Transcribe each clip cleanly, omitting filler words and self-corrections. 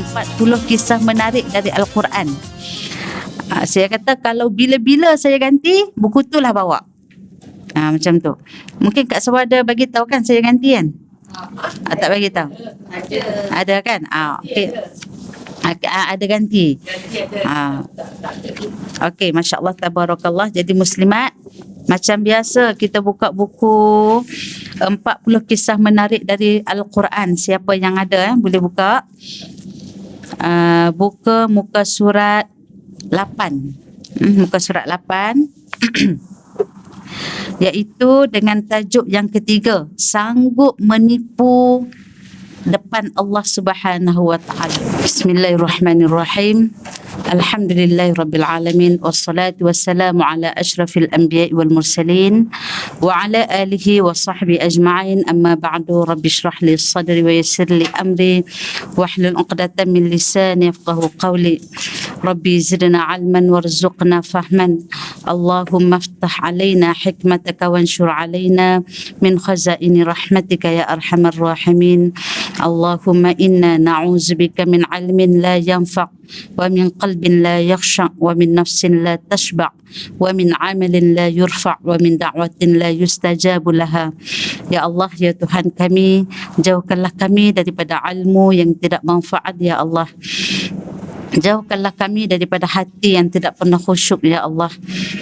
40 kisah menarik dari Al-Quran. Saya kata kalau bila-bila saya ganti, buku tu lah bawa. Macam tu. Mungkin Kak Sawa ada bagi tahu kan saya ganti kan? Tak bagi tahu? Ada kan? Okey. Ada ganti. Okey, masya-Allah tabarakallah. Jadi muslimat, macam biasa kita buka buku 40 kisah menarik dari Al-Quran. Siapa yang ada boleh buka. Buka muka surat 8. Muka surat 8. Iaitu dengan tajuk yang ketiga, sanggup menipu depan Allah Subhanahu wa taala. Bismillahirrahmanirrahim. Alhamdulillahirabbil alamin wassalatu wassalamu ala asyrafil anbiya'i wal mursalin wa ala alihi wa sahbihi ajma'in. Amma ba'du, rabbi shrah li sadri wa yassir li amri wahlul 'uqdatam min lisani yafqahu qawli. Rabbi zidna 'ilman warzuqna fahman. Allahumma iftah 'alaina hikmataka wanshur 'alaina min khazaini rahmatika ya arhamar rahimin. Allahumma inna na'udzubika min 'ilmin la yanfa' wa min qalbin la yakhsha' wa min nafsin la tashba' wa min 'amalin la yurfa' wa min da'watin la yustajabu laha. Ya Allah, ya Tuhan kami, jauhkanlah kami daripada ilmu yang tidak manfaat ya Allah. Jauhkanlah kami daripada hati yang tidak pernah khusyuk ya Allah.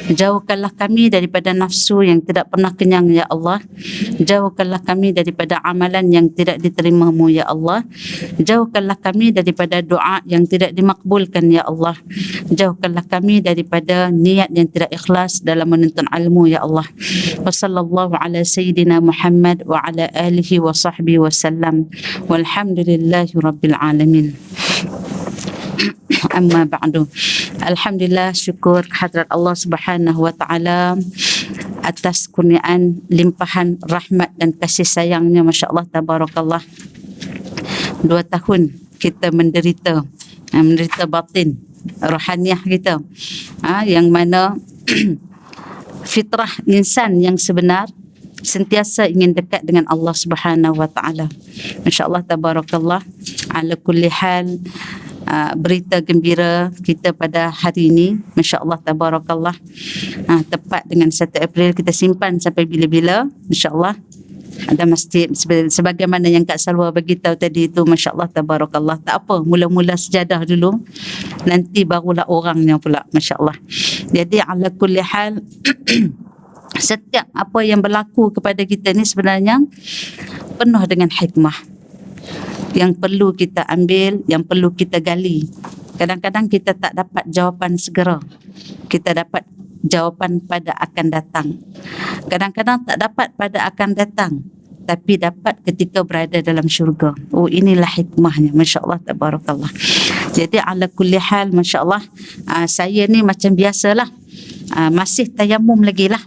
Jauhkanlah kami daripada nafsu yang tidak pernah kenyang ya Allah. Jauhkanlah kami daripada amalan yang tidak diterima-Mu ya Allah. Jauhkanlah kami daripada doa yang tidak dimakbulkan ya Allah. Jauhkanlah kami daripada niat yang tidak ikhlas dalam menuntut ilmu ya Allah. Wa sallallahu ala sayyidina Muhammad wa ala alihi wa sahbihi wa sallam. Walhamdulillahi rabbil alamin. Amma ba'du. Alhamdulillah, syukur kehadrat Allah Subhanahu wa taala atas kurniaan limpahan rahmat dan kasih sayangnya, masya-Allah tabarakallah. 2 tahun kita menderita batin rohaniah kita, yang mana fitrah insan yang sebenar sentiasa ingin dekat dengan Allah Subhanahu wa taala. Masya-Allah tabarakallah. Ala kulli hal, berita gembira kita pada hari ini, masya-Allah tabarakallah, tepat dengan 1 April, kita simpan sampai bila-bila, masya-Allah. Ada masjid sebagaimana yang Kak Salwa bagi tahu tadi itu, masya-Allah tabarakallah. Tak apa, mula-mula sejadah dulu, nanti barulah orangnya pula, masya-Allah. Jadi ala kulli hal setiap apa yang berlaku kepada kita ni sebenarnya penuh dengan hikmah yang perlu kita ambil, yang perlu kita gali. Kadang-kadang kita tak dapat jawapan segera, kita dapat jawapan pada akan datang. Kadang-kadang tak dapat pada akan datang, tapi dapat ketika berada dalam syurga. Inilah hikmahnya, masya-Allah tabarakallah. Jadi ala kulli hal, masya-Allah, saya ni macam biasalah, masih tayamum lagi lah.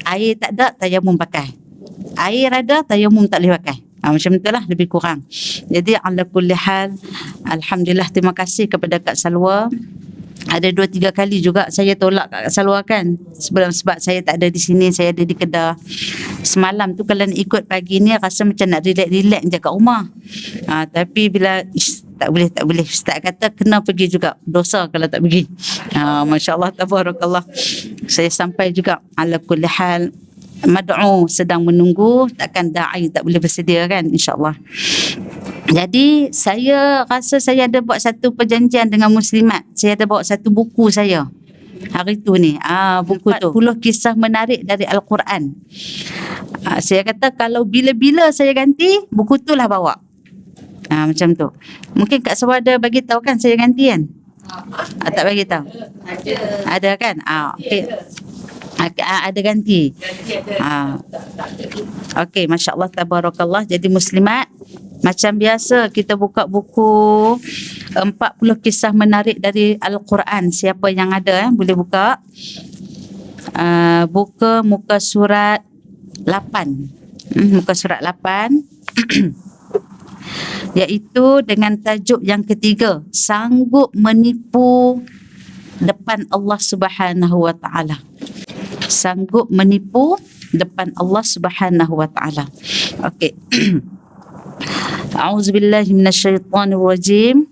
Air tak ada, tayamum pakai. Air ada, tayamum tak boleh pakai. Macam itulah lebih kurang. Jadi ala kulli hal, alhamdulillah, terima kasih kepada Kak Salwa. Ada 2-3 kali juga saya tolak Kak Salwa kan, sebab saya tak ada di sini, saya ada di Kedah. Semalam tu kalau nak ikut pagi ni rasa macam nak relax je kat rumah. Tapi bila tak boleh Ustaz kata kena pergi juga, dosa kalau tak pergi. Masya-Allah tabarakallah. Saya sampai juga. Ala kulli hal, mad'u sedang menunggu, takkan da'i tak boleh bersedia kan, insya-Allah. Jadi saya rasa saya ada buat satu perjanjian dengan muslimat. Saya ada bawa satu buku saya hari tu ni, buku tu 40 kisah menarik dari Al-Quran. Saya kata kalau bila-bila saya ganti, buku tu lah bawa. Macam tu. Mungkin Kak Sawa ada bagi tahu kan saya ganti kan? Tak bagi tahu? Ada kan? Okey. Ada ganti. Okey, masya-Allah tabarakallah. Jadi muslimat, macam biasa kita buka buku 40 kisah menarik dari Al-Quran. Siapa yang ada boleh buka. Buka muka surat 8. Muka surat 8. Iaitu dengan tajuk yang ketiga, sanggup menipu depan Allah Subhanahu wa taala. Sanggup menipu depan Allah Subhanahu wa taala. Okey. A'udzubillahi minasyaitonirrajim.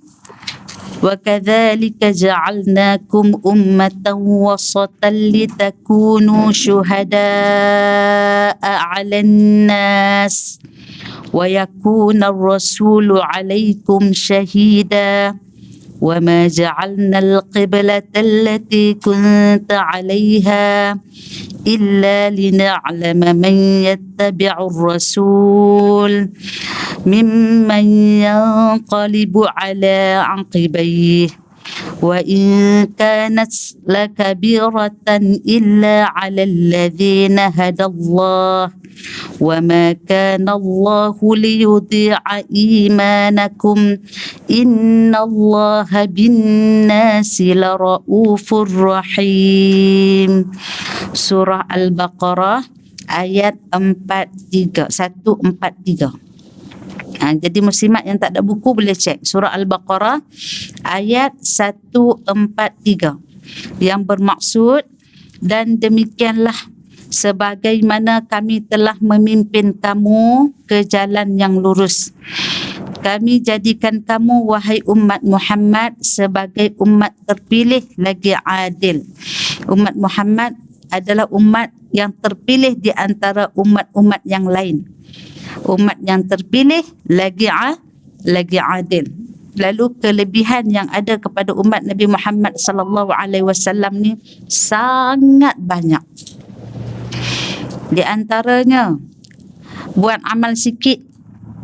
وَكَذَلِكَ جَعَلْنَاكُمْ أُمَّةً وَسَطًا لِتَكُونُوا شُهَدَاءَ عَلَى النَّاسِ وَيَكُونَ الرَّسُولُ عَلَيْكُمْ شَهِيدًا وَمَا جَعَلْنَا الْقِبْلَةَ الَّتِي كُنْتَ عَلَيْهَا إِلَّا لِنَعْلَمَ مَنْ يَتَّبِعُ الرَّسُولَ مِمَّنْ يَنْقَلِبُ عَلَى عَقِبَيْهِ وَإِنْ كَانَتْ لَكَبِيرَةً إِلَّا عَلَى الَّذِينَ هَدَى اللَّهُ وَمَا كَانَ اللَّهُ لِيُضِيعَ إِيمَانَكُمْ إِنَّ اللَّهَ بِالنَّاسِ لَرَءُوفٌ رَحِيمٌ. Surah Al-Baqarah ayat 143. Jadi muslimat yang tak ada buku boleh cek surah Al-Baqarah ayat 143 yang bermaksud, dan demikianlah sebagaimana kami telah memimpin kamu ke jalan yang lurus. Kami jadikan kamu wahai umat Muhammad sebagai umat terpilih lagi adil. Umat Muhammad adalah umat yang terpilih di antara umat-umat yang lain. Umat yang terpilih lagi adil. Lalu kelebihan yang ada kepada umat Nabi Muhammad sallallahu alaihi wasallam ni sangat banyak. Di antaranya buat amal sikit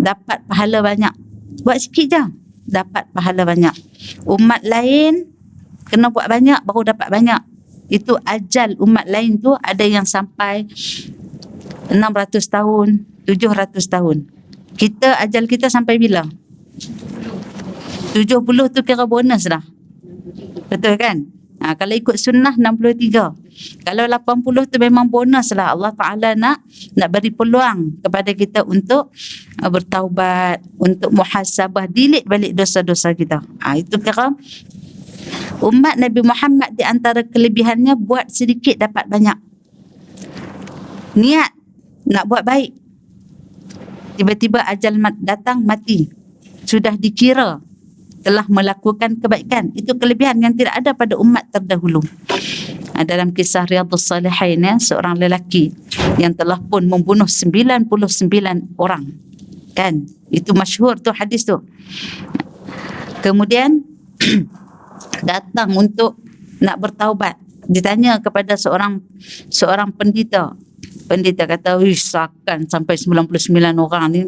dapat pahala banyak. Buat sikit je dapat pahala banyak. Umat lain kena buat banyak baru dapat banyak. Itu ajal umat lain tu ada yang sampai 600 tahun, 700 tahun. Kita ajal kita sampai bila? 70 tu kira bonus dah. Betul kan? Kalau ikut sunnah 63. Kalau 80 tu memang bonus lah. Allah Ta'ala nak beri peluang kepada kita untuk bertaubat, untuk muhasabah, delete balik dosa-dosa kita. Itu kira umat Nabi Muhammad di antara kelebihannya buat sedikit dapat banyak. Niat nak buat baik, tiba-tiba ajal datang mati. Sudah dikira telah melakukan kebaikan. Itu kelebihan yang tidak ada pada umat terdahulu. Dalam kisah Riyadhus Salihin, seorang lelaki yang telah pun membunuh 99 orang. Kan? Itu masyhur tu hadis tu. Kemudian datang untuk nak bertaubat. Ditanya kepada seorang pendeta. Pendeta kata, "Sakan sampai 99 orang ni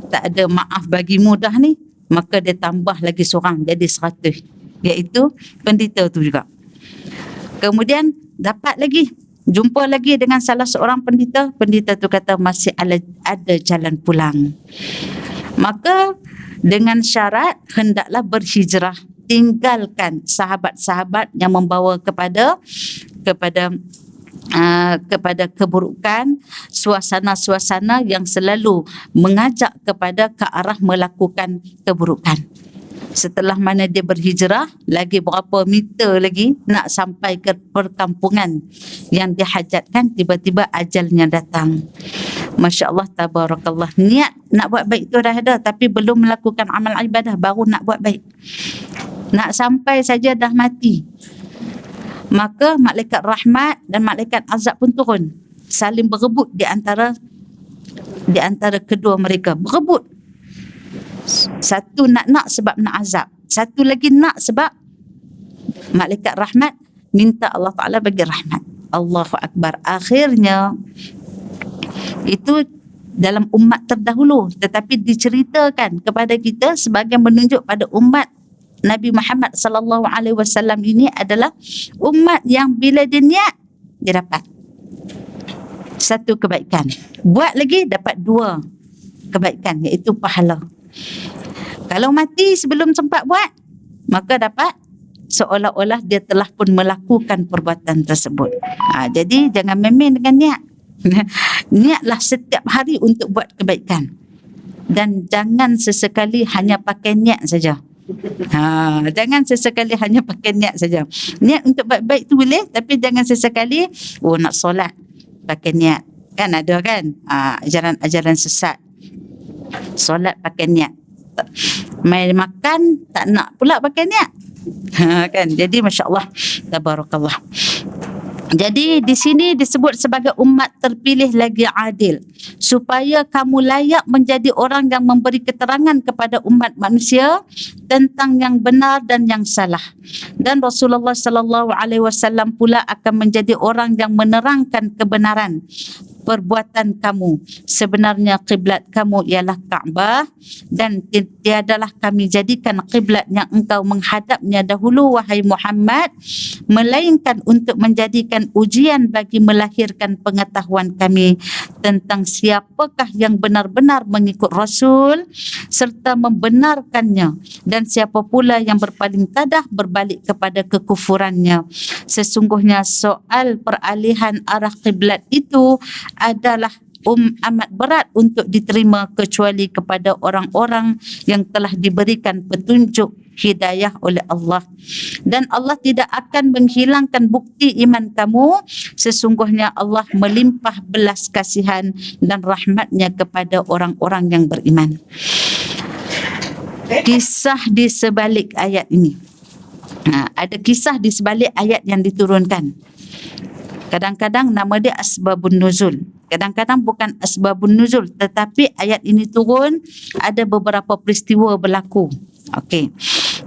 tak ada maaf bagimu dah ni." Maka dia tambah lagi seorang jadi 100, iaitu pendeta tu juga. Kemudian dapat lagi, jumpa lagi dengan salah seorang pendeta. Pendeta tu kata masih ada jalan pulang. Maka dengan syarat hendaklah berhijrah, tinggalkan sahabat-sahabat yang membawa kepada keburukan, suasana-suasana yang selalu mengajak kepada ke arah melakukan keburukan. Setelah mana dia berhijrah, lagi berapa meter lagi nak sampai ke perkampungan yang dihajatkan, tiba-tiba ajalnya datang. Masya Allah, tabarakallah. Niat nak buat baik tu dah ada, tapi belum melakukan amal ibadah, baru nak buat baik. Nak sampai saja dah mati. Maka malaikat rahmat dan malaikat azab pun turun, saling berebut di antara kedua mereka. Berebut. Satu nak sebab nak azab, satu lagi nak sebab malaikat rahmat minta Allah Ta'ala bagi rahmat. Allahu Akbar. Akhirnya itu dalam umat terdahulu, tetapi diceritakan kepada kita sebagai menunjuk pada umat Nabi Muhammad sallallahu alaihi wasallam ini adalah umat yang bila dia niat, dia dapat satu kebaikan. Buat lagi dapat 2 kebaikan, iaitu pahala. Kalau mati sebelum sempat buat, maka dapat seolah-olah dia telah pun melakukan perbuatan tersebut. Jadi jangan main-main dengan niat. Niatlah setiap hari untuk buat kebaikan. Dan jangan sesekali hanya pakai niat saja. Jangan sesekali hanya pakai niat saja. Niat untuk buat baik tu boleh, tapi jangan sesekali nak solat pakai niat. Kan ada kan ajaran-ajaran sesat. Solat pakai niat. Main makan tak nak pula pakai niat. Kan? Jadi masya-Allah, tabarakallah. Jadi di sini disebut sebagai umat terpilih lagi adil, supaya kamu layak menjadi orang yang memberi keterangan kepada umat manusia tentang yang benar dan yang salah. Dan Rasulullah sallallahu alaihi wasallam pula akan menjadi orang yang menerangkan kebenaran perbuatan kamu. Sebenarnya kiblat kamu ialah Kaabah, dan tiadalah kami jadikan kiblat yang engkau menghadapnya dahulu wahai Muhammad, melainkan untuk menjadikan ujian bagi melahirkan pengetahuan kami tentang siapakah yang benar-benar mengikut Rasul serta membenarkannya, dan siapa pula yang berpaling tadah berbalik kepada kekufurannya. Sesungguhnya soal peralihan arah kiblat itu adalah amat berat untuk diterima kecuali kepada orang-orang yang telah diberikan petunjuk hidayah oleh Allah. Dan Allah tidak akan menghilangkan bukti iman kamu. Sesungguhnya Allah melimpah belas kasihan dan rahmatnya kepada orang-orang yang beriman. Kisah di sebalik ayat ini. Ada kisah di sebalik ayat yang diturunkan. Kadang-kadang nama dia asbabun nuzul. Kadang-kadang bukan asbabun nuzul, tetapi ayat ini turun ada beberapa peristiwa berlaku. Okey.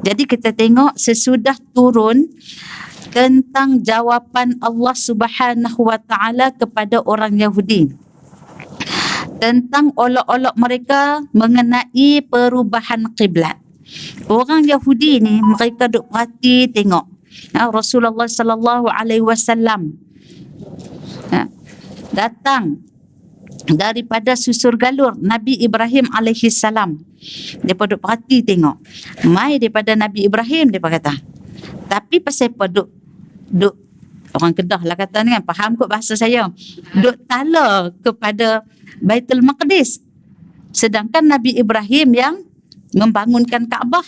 Jadi kita tengok sesudah turun tentang jawapan Allah Subhanahu wa taala kepada orang Yahudi tentang olok-olok mereka mengenai perubahan kiblat. Orang Yahudi ni mereka duk perhati tengok Rasulullah sallallahu alaihi wasallam datang daripada susur galur Nabi Ibrahim alaihi salam. Dia duk perhati tengok. Mai daripada Nabi Ibrahim dia kata. Tapi pasal apa duk orang Kedah lah kata ni kan, faham kot bahasa saya. Duk tala kepada Baitul Maqdis. Sedangkan Nabi Ibrahim yang membangunkan Kaabah.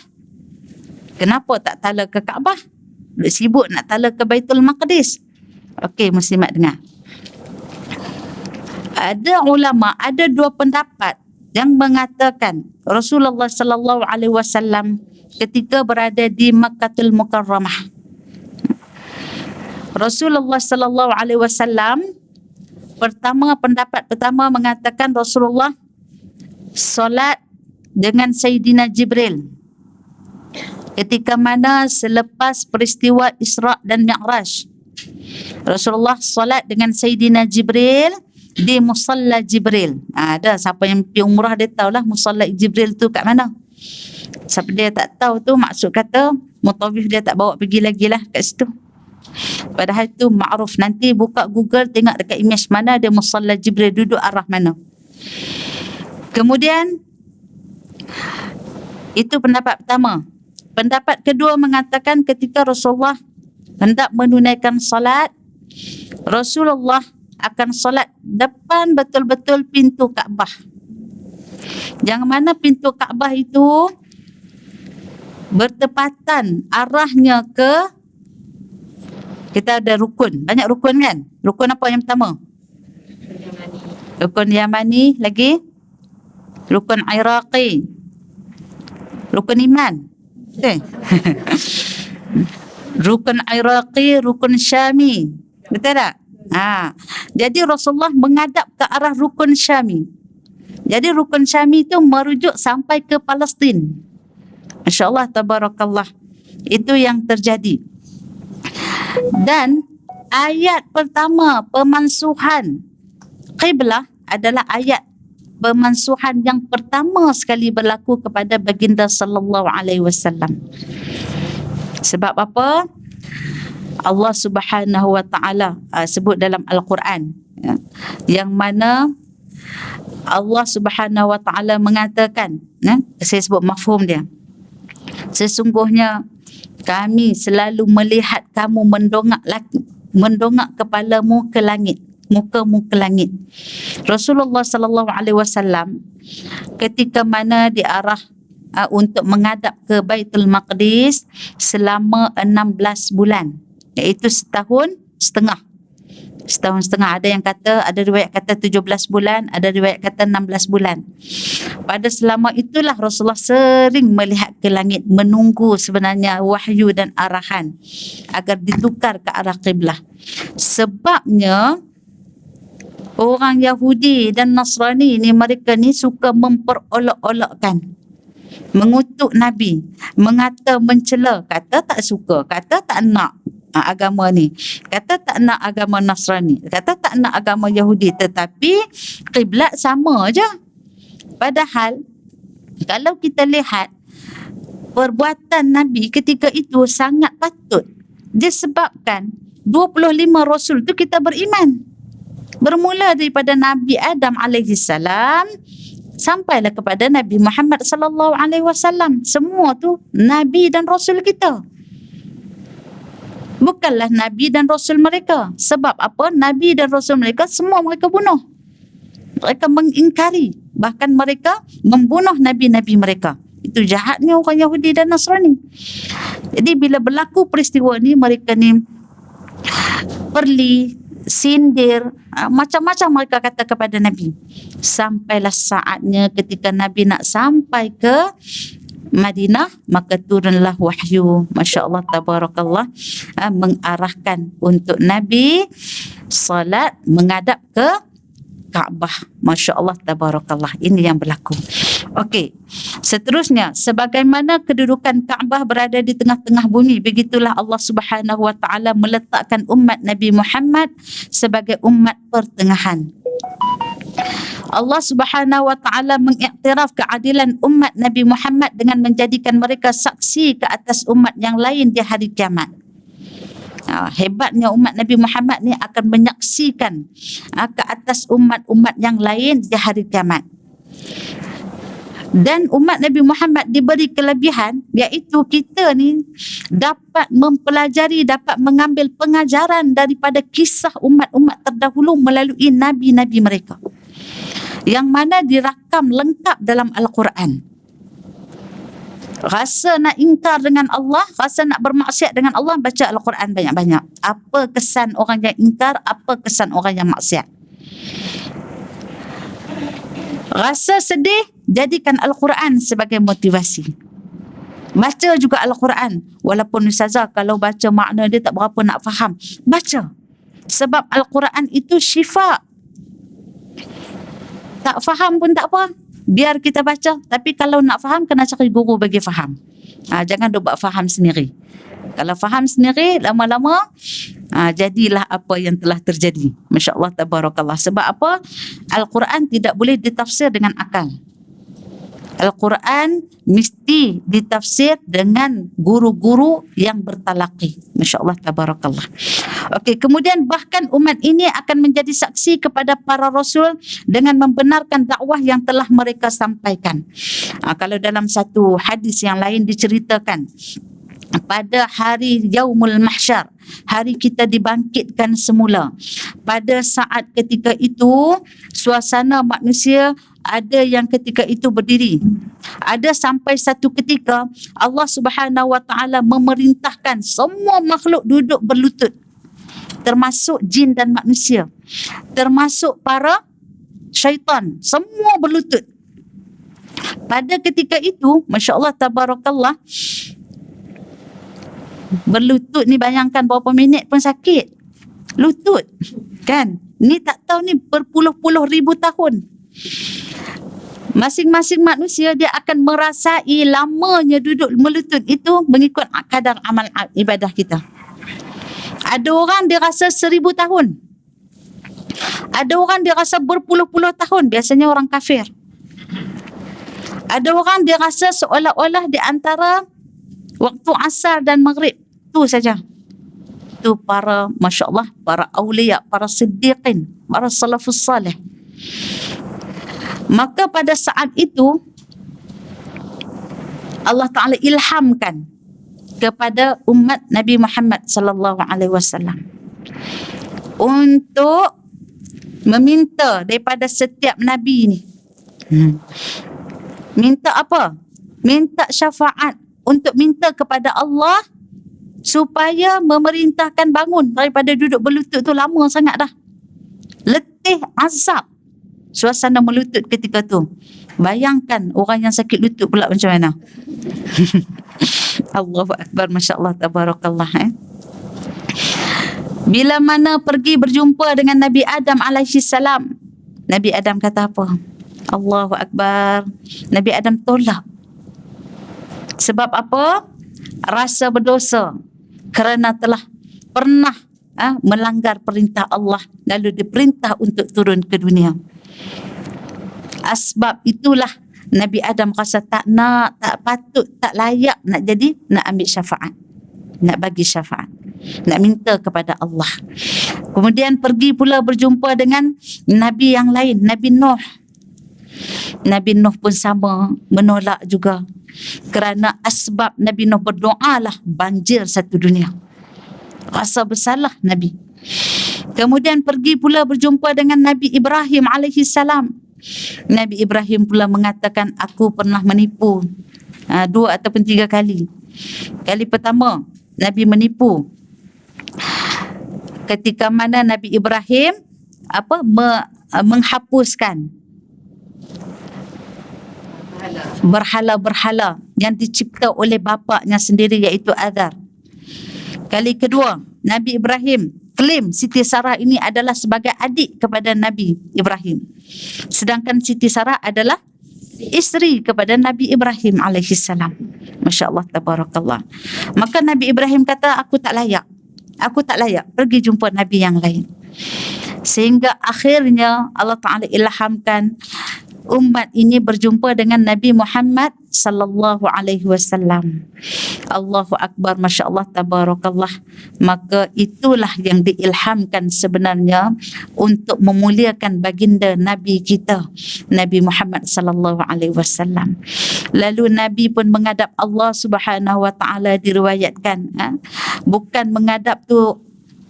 Kenapa tak tala ke Kaabah? Duk sibuk nak tala ke Baitul Maqdis. Okey, muslimat dengar. Ada ulama, ada dua pendapat yang mengatakan Rasulullah sallallahu alaihi wasallam ketika berada di Makkahul Mukarramah, Rasulullah sallallahu alaihi wasallam pendapat pertama mengatakan Rasulullah solat dengan Sayyidina Jibril ketika mana selepas peristiwa Isra' dan Mi'raj. Rasulullah solat dengan Sayyidina Jibril di Musalla Jibril. Ada siapa yang pergi umrah dia tahulah Musalla Jibril tu kat mana. Siapa dia tak tahu tu maksud kata mutawif dia tak bawa pergi lagi lah kat situ. Padahal tu ma'ruf. Nanti buka Google tengok dekat image mana dia Musalla Jibril duduk arah mana. Kemudian itu pendapat pertama. Pendapat kedua mengatakan ketika Rasulullah hendak menunaikan salat, Rasulullah akan solat depan betul-betul pintu Kaabah. Yang mana pintu Kaabah itu bertepatan arahnya ke, kita ada rukun, banyak rukun kan? Rukun apa yang pertama? Rukun Yamani, lagi rukun Iraqi, rukun iman. Okay. Rukun Iraqi, rukun Syami. Betul tak? Jadi Rasulullah menghadap ke arah rukun Syami. Jadi rukun Syami itu merujuk sampai ke Palestin. Masya-Allah, tabarakallah. Itu yang terjadi. Dan ayat pertama pemansuhan qiblah adalah ayat pemansuhan yang pertama sekali berlaku kepada baginda sallallahu alaihi wasallam. Sebab apa? Allah Subhanahu wa taala sebut dalam Al-Quran yang mana Allah Subhanahu wa taala mengatakan, saya sebut mafhum dia. Sesungguhnya kami selalu melihat kamu mendongak kepalamu ke langit, mukamu ke langit. Rasulullah sallallahu alaihi wasallam ketika mana diarah untuk menghadap ke Baitul Maqdis selama 16 bulan, iaitu setahun setengah. Setahun setengah, ada riwayat kata 17 bulan, ada riwayat kata 16 bulan. Pada selama itulah Rasulullah sering melihat ke langit, menunggu sebenarnya wahyu dan arahan agar ditukar ke arah kiblah. Sebabnya orang Yahudi dan Nasrani ni, mereka ni suka memperolok-olokkan, mengutuk Nabi, mengata mencela, kata tak suka, kata tak nak agama ni, kata tak nak agama Nasrani, kata tak nak agama Yahudi, tetapi kiblat sama je. Padahal kalau kita lihat perbuatan Nabi ketika itu sangat patut, disebabkan 25 Rasul tu kita beriman, bermula daripada Nabi Adam alaihissalam sampailah kepada Nabi Muhammad sallallahu alaihi wasallam. Semua tu Nabi dan Rasul kita, bukanlah Nabi dan Rasul mereka. Sebab apa? Nabi dan Rasul mereka semua mereka bunuh, mereka mengingkari, bahkan mereka membunuh Nabi-Nabi mereka. Itu jahatnya orang Yahudi dan Nasrani. Jadi bila berlaku peristiwa ni, mereka ni perli, sindir, macam-macam mereka kata kepada Nabi. Sampailah saatnya ketika Nabi nak sampai ke Madinah, maka turunlah wahyu, Masya Allah, Tabarakallah, mengarahkan untuk Nabi salat menghadap ke Kaabah. Masya Allah, Tabarakallah. Ini yang berlaku. Okey, seterusnya, sebagaimana kedudukan Kaabah berada di tengah-tengah bumi, begitulah Allah Subhanahu Wa Taala meletakkan umat Nabi Muhammad sebagai umat pertengahan. Allah Subhanahu Wa Taala mengiktiraf keadilan umat Nabi Muhammad dengan menjadikan mereka saksi ke atas umat yang lain di hari kiamat. Hebatnya umat Nabi Muhammad ni akan menyaksikan ke atas umat-umat yang lain di hari kiamat. Dan umat Nabi Muhammad diberi kelebihan, iaitu kita ni dapat mempelajari, dapat mengambil pengajaran daripada kisah umat-umat terdahulu melalui nabi-nabi mereka, yang mana dirakam lengkap dalam Al-Quran. Rasa nak ingkar dengan Allah, rasa nak bermaksiat dengan Allah, baca Al-Quran banyak-banyak. Apa kesan orang yang ingkar, apa kesan orang yang maksiat. Rasa sedih, jadikan Al-Quran sebagai motivasi. Baca juga Al-Quran. Walaupun Ustazah kalau baca makna dia tak berapa nak faham, baca. Sebab Al-Quran itu syifa. Tak faham pun tak apa, biar kita baca. Tapi kalau nak faham, kena cari guru bagi faham. Jangan duk buat faham sendiri. Kalau faham sendiri, lama-lama jadilah apa yang telah terjadi. Masya Allah, Tabarakallah. Sebab apa? Al-Quran tidak boleh ditafsir dengan akal. Al-Quran mesti ditafsir dengan guru-guru yang bertalaqi. Masya Allah, Tabarakallah. Okey, kemudian bahkan umat ini akan menjadi saksi kepada para rasul dengan membenarkan dakwah yang telah mereka sampaikan. Kalau dalam satu hadis yang lain diceritakan, pada hari Yaumul Mahsyar, hari kita dibangkitkan semula, pada saat ketika itu suasana manusia ada yang ketika itu berdiri, ada sampai satu ketika Allah Subhanahu Wa Taala memerintahkan semua makhluk duduk berlutut, termasuk jin dan manusia, termasuk para syaitan, semua berlutut. Pada ketika itu, Masya Allah, Tabarakallah, berlutut ni bayangkan berapa minit pun sakit. Lutut, kan? Ni tak tahu ni berpuluh-puluh ribu tahun. Masing-masing manusia dia akan merasai lamanya duduk melutut itu mengikut kadar amal ibadah kita. Ada orang dia rasa 1000 tahun. Ada orang dia rasa berpuluh-puluh tahun, biasanya orang kafir. Ada orang dia rasa seolah-olah di antara waktu asar dan maghrib, tu saja. Tu para, Masya Allah, para awliya, para siddiqin, para salafus salih. Maka pada saat itu Allah Ta'ala ilhamkan kepada umat Nabi Muhammad sallallahu alaihi wasallam untuk meminta daripada setiap nabi ni. Minta apa? Minta syafaat, untuk minta kepada Allah supaya memerintahkan bangun daripada duduk berlutut tu lama sangat dah. letih, azab. Suasana melutut ketika tu. Bayangkan orang yang sakit lutut pula macam mana. Allahu Akbar, Masya Allah, Tabarakallah. Bila mana pergi berjumpa dengan Nabi Adam alaihi salam, Nabi Adam kata apa? Allahu Akbar. Nabi Adam tolak. Sebab apa? Rasa berdosa kerana telah pernah melanggar perintah Allah, lalu diperintah untuk turun ke dunia. Sebab itulah Nabi Adam rasa tak nak, tak patut, tak layak nak jadi, nak ambil syafaat, nak bagi syafaat, nak minta kepada Allah. Kemudian pergi pula berjumpa dengan Nabi yang lain, Nabi Nuh. Nabi Nuh pun sama, menolak juga. Kerana asbab Nabi Nuh berdoalah banjir satu dunia. Rasa bersalah Nabi. Kemudian pergi pula berjumpa dengan Nabi Ibrahim alaihi salam. Nabi Ibrahim pula mengatakan, aku pernah menipu 2 ataupun 3 kali. Kali pertama Nabi menipu ketika mana Nabi Ibrahim menghapuskan berhala-berhala yang dicipta oleh bapaknya sendiri, iaitu Azar. Kali kedua, Nabi Ibrahim klaim Siti Sarah ini adalah sebagai adik kepada Nabi Ibrahim, sedangkan Siti Sarah adalah isteri kepada Nabi Ibrahim alaihi salam. Masya Allah, Tabarakallah. Maka Nabi Ibrahim kata, aku tak layak, pergi jumpa Nabi yang lain. Sehingga akhirnya Allah Ta'ala ilhamkan umat ini berjumpa dengan Nabi Muhammad sallallahu alaihi wasallam. Allahu Akbar, Masya Allah, Tabarakallah. Maka itulah yang diilhamkan sebenarnya untuk memuliakan baginda Nabi kita, Nabi Muhammad sallallahu alaihi wasallam. Lalu Nabi pun menghadap Allah Subhanahu wa taala, diriwayatkan bukan menghadap tu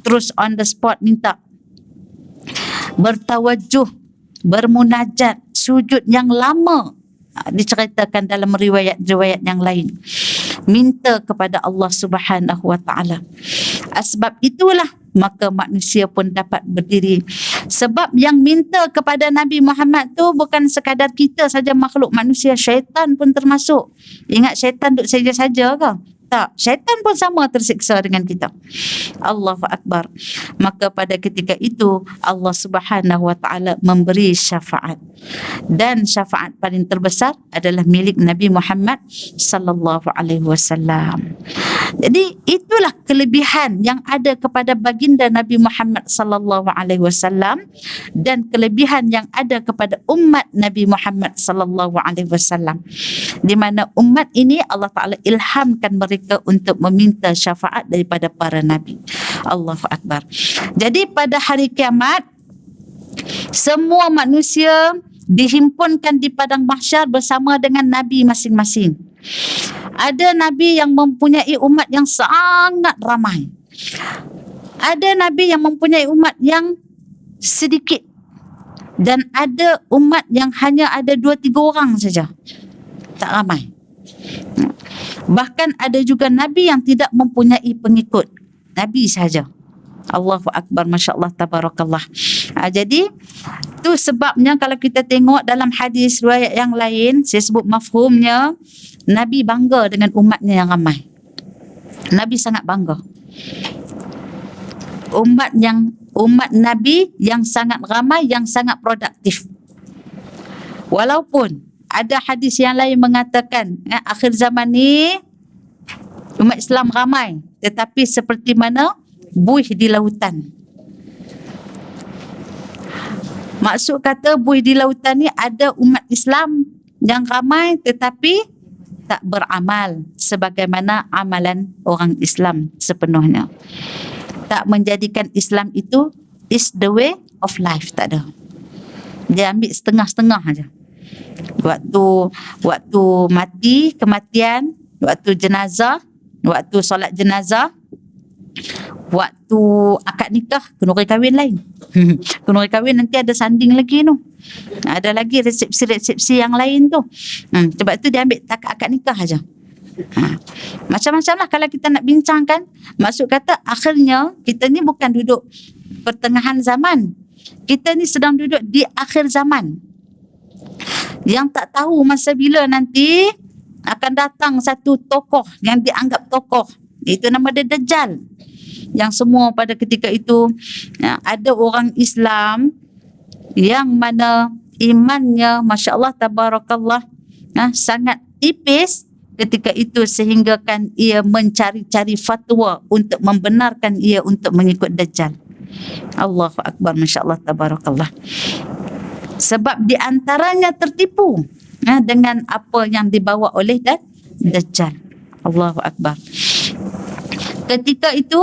terus on the spot minta, bertawajuh, bermunajat, sujud yang lama. Diceritakan dalam riwayat-riwayat yang lain, minta kepada Allah Subhanahu wa taala. Sebab itulah maka manusia pun dapat berdiri. Sebab yang minta kepada Nabi Muhammad tu bukan sekadar kita saja, makhluk manusia, syaitan pun termasuk. Ingat syaitan duduk saja-saja ke? Tak, syaitan pun sama tersiksa dengan kita. Allahu Akbar. Maka pada ketika itu Allah Subhanahu wa taala memberi syafaat, dan syafaat paling terbesar adalah milik Nabi Muhammad sallallahu alaihi wasallam. Jadi itulah kelebihan yang ada kepada baginda Nabi Muhammad sallallahu alaihi wasallam, dan kelebihan yang ada kepada umat Nabi Muhammad sallallahu alaihi wasallam, di mana umat ini Allah Taala ilhamkan mereka untuk meminta syafaat daripada para nabi. Allahu Akbar. Jadi pada hari kiamat semua manusia dihimpunkan di padang mahsyar bersama dengan nabi masing-masing. Ada nabi yang mempunyai umat yang sangat ramai. Ada nabi yang mempunyai umat yang sedikit. Dan ada umat yang hanya ada 2-3 orang saja. Tak ramai. Bahkan ada juga nabi yang tidak mempunyai pengikut. Nabi saja. Allahu Akbar, Masya Allah, Tabarakallah. Jadi tu sebabnya kalau kita tengok dalam hadis riwayat yang lain, saya sebut mafhumnya, Nabi bangga dengan umatnya yang ramai. Nabi sangat bangga. Umat Nabi yang sangat ramai, yang sangat produktif. Walaupun ada hadis yang lain mengatakan akhir zaman ni umat Islam ramai, tetapi seperti mana buih di lautan. Maksud kata buih di lautan ni, ada umat Islam yang ramai tetapi tak beramal sebagaimana amalan orang Islam sepenuhnya. Tak menjadikan Islam itu is the way of life, tak ada. Dia ambil setengah-setengah aja. Waktu mati, kematian, waktu jenazah, waktu solat jenazah, waktu akad nikah, kenduri kahwin lain. Kenduri kahwin nanti ada sanding lagi tu. Ada lagi resepsi-resepsi yang lain tu. Sebab tu dia ambil takat akad nikah aja. Macam-macam lah kalau kita nak bincangkan. Maksud kata akhirnya kita ni bukan duduk pertengahan zaman. Kita ni sedang duduk di akhir zaman. Yang tak tahu masa bila nanti akan datang satu tokoh yang dianggap tokoh. Itu nama dia Dajjal. Yang semua pada ketika itu ada orang Islam yang mana imannya Masya Allah Tabarakallah sangat tipis ketika itu sehinggakan ia mencari-cari fatwa untuk membenarkan ia untuk mengikut Dajjal. Allahu Akbar, Masya Allah Tabarakallah. Sebab di antaranya tertipu dengan apa yang dibawa oleh Dajjal. Allahu Akbar. Ketika itu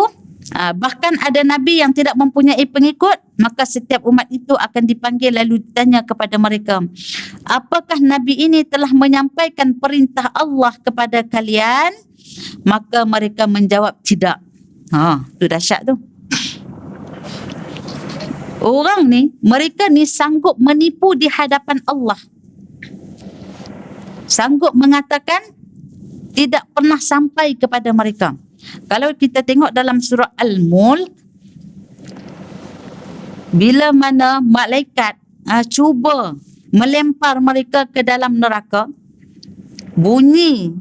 bahkan ada Nabi yang tidak mempunyai pengikut, maka setiap umat itu akan dipanggil lalu ditanya kepada mereka, apakah Nabi ini telah menyampaikan perintah Allah kepada kalian? Maka mereka menjawab tidak. Tu dahsyat tu. Orang ni, mereka ni sanggup menipu di hadapan Allah. Sanggup mengatakan tidak pernah sampai kepada mereka. Kalau kita tengok dalam surah Al-Mulk, bila mana malaikat cuba melempar mereka ke dalam neraka, bunyi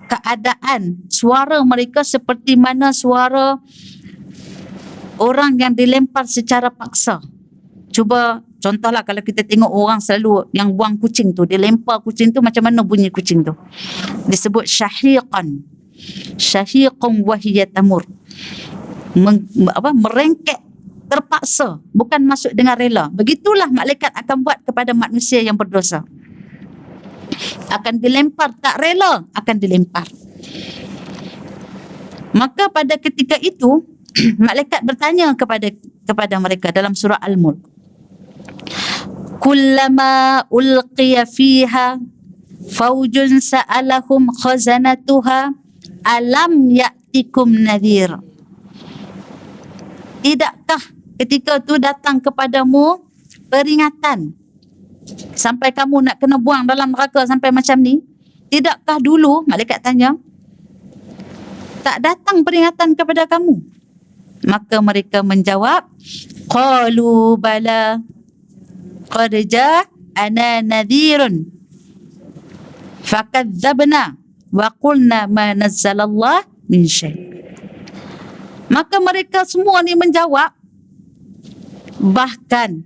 keadaan suara mereka seperti mana suara orang yang dilempar secara paksa. Cuba contohlah kalau kita tengok orang selalu yang buang kucing tu, dia lempar kucing tu, macam mana bunyi kucing tu? Disebut syahiqan. Syahiqan wa hiya tamur. Merengket terpaksa, bukan masuk dengan rela. Begitulah malaikat akan buat kepada manusia yang berdosa. Akan dilempar, tak rela akan dilempar. Maka pada ketika itu malaikat bertanya kepada mereka dalam surah Al-Mulk, kullama ulqiya fiha faujun sa'alahum khazanatuha alam ya'tikum nadhir. Tidakkah ketika tu datang kepadamu peringatan sampai kamu nak kena buang dalam neraka sampai macam ni? Tidakkah dulu, malaikat tanya, tak datang peringatan kepada kamu? Maka mereka menjawab, qalu bala qad ja'ana nadhirun fakadzabna wa qulna ma nazzalallah min syai'. Maka mereka semua ni menjawab, bahkan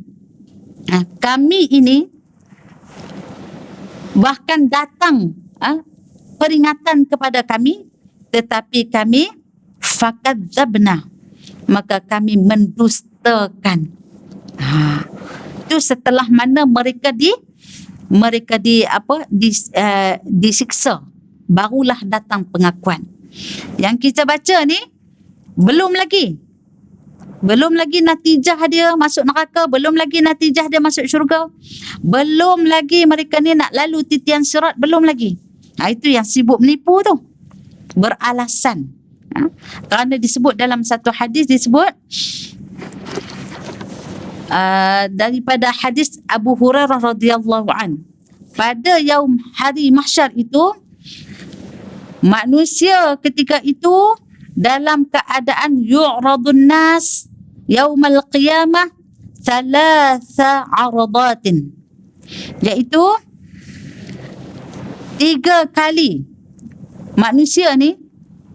kami ini bahkan datang peringatan kepada kami, tetapi kami fakadzabna, maka kami mendustakan. Itu setelah mana mereka disiksa, barulah datang pengakuan. Yang kita baca ni belum lagi natijah dia masuk neraka, belum lagi natijah dia masuk syurga, belum lagi mereka ni nak lalu titian sirat, belum lagi. Itu yang sibuk menipu tu, beralasan. Kerana disebut dalam satu hadis, disebut daripada hadis Abu Hurairah radhiyallahu an, pada yaum hari mahsyar itu, manusia ketika itu dalam keadaan yu'radun nas yaumal qiyamah thalatha aradatin, iaitu 3 kali manusia ni,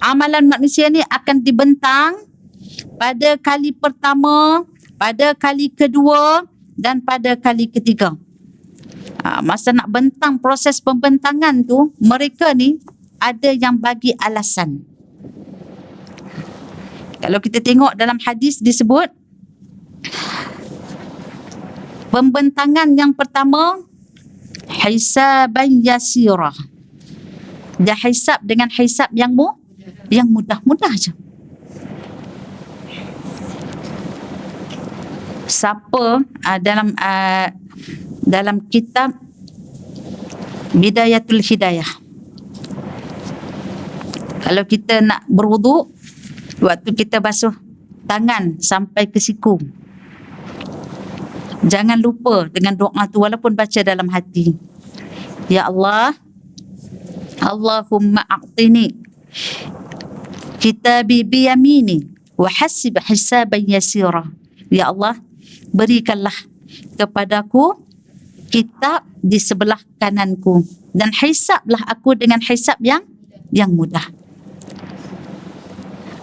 amalan manusia ni akan dibentang pada kali pertama, pada kali kedua dan pada kali ketiga. Masa nak bentang, proses pembentangan tu, mereka ni ada yang bagi alasan. Kalau kita tengok dalam hadis disebut, pembentangan yang pertama hisaban yasira. Dia hisab dengan hisab yang mudah-mudah aja. Siapa dalam kitab Bidayatul Hidayah, kalau kita nak berwuduk, waktu kita basuh tangan sampai ke siku, jangan lupa dengan doa tu, walaupun baca dalam hati. Ya Allah, Allahumma a'tini kitabi biyamini wa hasib hisaban yasira. Ya Allah, berikanlah kepadaku kitab di sebelah kananku dan hisablah aku dengan hisab yang mudah.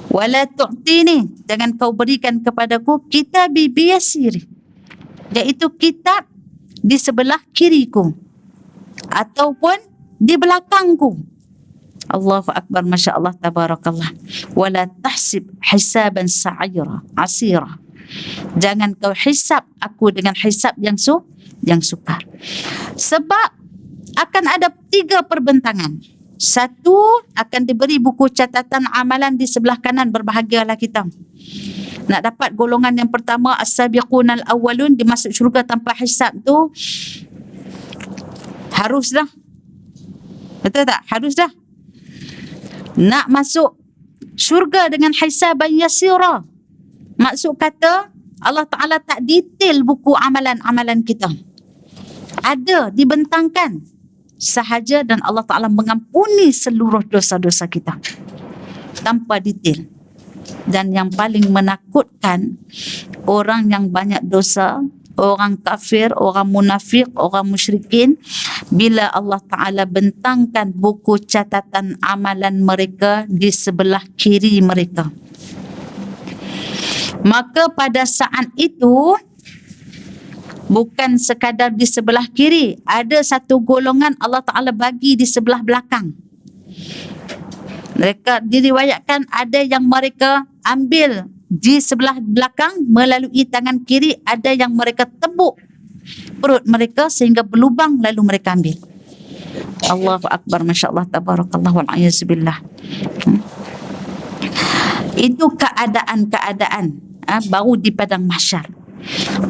Wala tu'tini, jangan kau berikan kepadaku kitabi biyasir, iaitu kitab di sebelah kiriku ataupun di belakangku. Allahu akbar, masya-Allah, tabarakallah. Wala tahsib hisaban asira, jangan kau hisab aku dengan hisab yang sukar. Sebab akan ada 3 perbentangan. Satu, akan diberi buku catatan amalan di sebelah kanan, berbahagialah kita. Nak dapat golongan yang pertama, as-sabiqunal awwalun, dimasuk syurga tanpa hisab tu harus dah. Betul tak? Harus dah. Nak masuk syurga dengan hisaban yasira, maksud kata Allah Ta'ala tak detail buku amalan-amalan kita. Ada, dibentangkan sahaja, dan Allah Ta'ala mengampuni seluruh dosa-dosa kita tanpa detail. Dan yang paling menakutkan, orang yang banyak dosa, orang kafir, orang munafik, orang musyrikin, bila Allah Ta'ala bentangkan buku catatan amalan mereka di sebelah kiri mereka, maka pada saat itu bukan sekadar di sebelah kiri, ada satu golongan Allah Ta'ala bagi di sebelah belakang. Mereka diriwayatkan ada yang mereka ambil di sebelah belakang melalui tangan kiri, ada yang mereka tebuk perut mereka sehingga berlubang lalu mereka ambil. Allahu akbar, masya-Allah, tabarakallah, wal a'yazubillah. Itu keadaan-keadaan baru di padang mahsyar.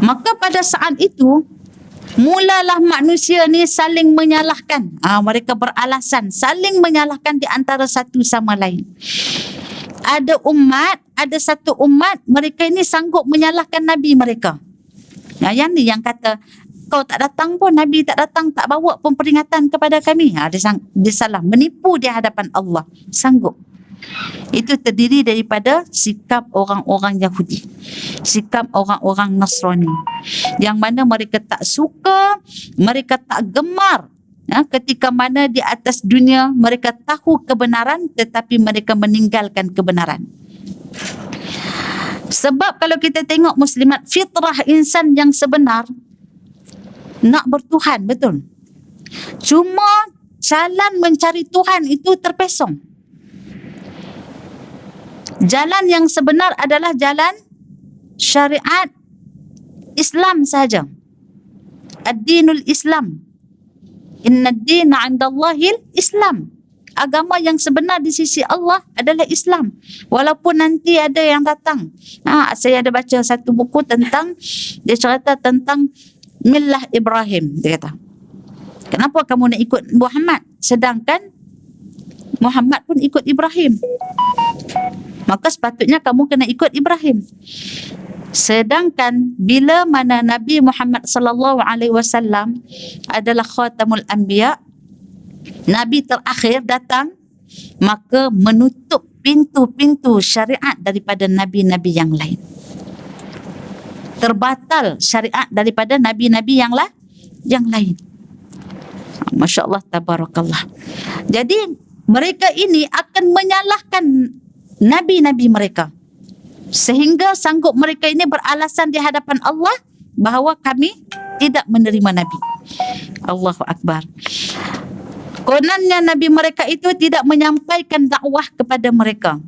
Maka pada saat itu mulalah manusia ni saling menyalahkan. Mereka beralasan saling menyalahkan di antara satu sama lain. Ada satu umat, mereka ini sanggup menyalahkan Nabi mereka. Yang ni yang kata, kau tak datang pun, Nabi tak datang, tak bawa pun peringatan kepada kami. Dia salah, menipu di hadapan Allah. Sanggup. Itu terdiri daripada sikap orang-orang Yahudi, sikap orang-orang Nasrani, yang mana mereka tak suka, mereka tak gemar ketika mana di atas dunia mereka tahu kebenaran tetapi mereka meninggalkan kebenaran. Sebab kalau kita tengok muslimat, fitrah insan yang sebenar nak bertuhan, betul. Cuma jalan mencari Tuhan itu terpesong. Jalan yang sebenar adalah jalan syariat Islam sahaja. Ad-dinul Islam. Inna ad-dina 'indallahil Islam. Agama yang sebenar di sisi Allah adalah Islam. Walaupun nanti ada yang datang. Saya ada baca satu buku tentang, dia cerita tentang Millah Ibrahim. Dia kata, kenapa kamu nak ikut Muhammad sedangkan Muhammad pun ikut Ibrahim? Maka sepatutnya kamu kena ikut Ibrahim. Sedangkan bila mana Nabi Muhammad sallallahu alaihi wasallam adalah khatamul anbiya, Nabi terakhir datang, maka menutup pintu-pintu syariat daripada nabi-nabi yang lain. Terbatal syariat daripada nabi-nabi yang lain. Masya-Allah, tabarakallah. Jadi mereka ini akan menyalahkan nabi-nabi mereka, sehingga sanggup mereka ini beralasan di hadapan Allah bahawa kami tidak menerima Nabi. Allahu akbar. Kononnya Nabi mereka itu tidak menyampaikan dakwah kepada mereka.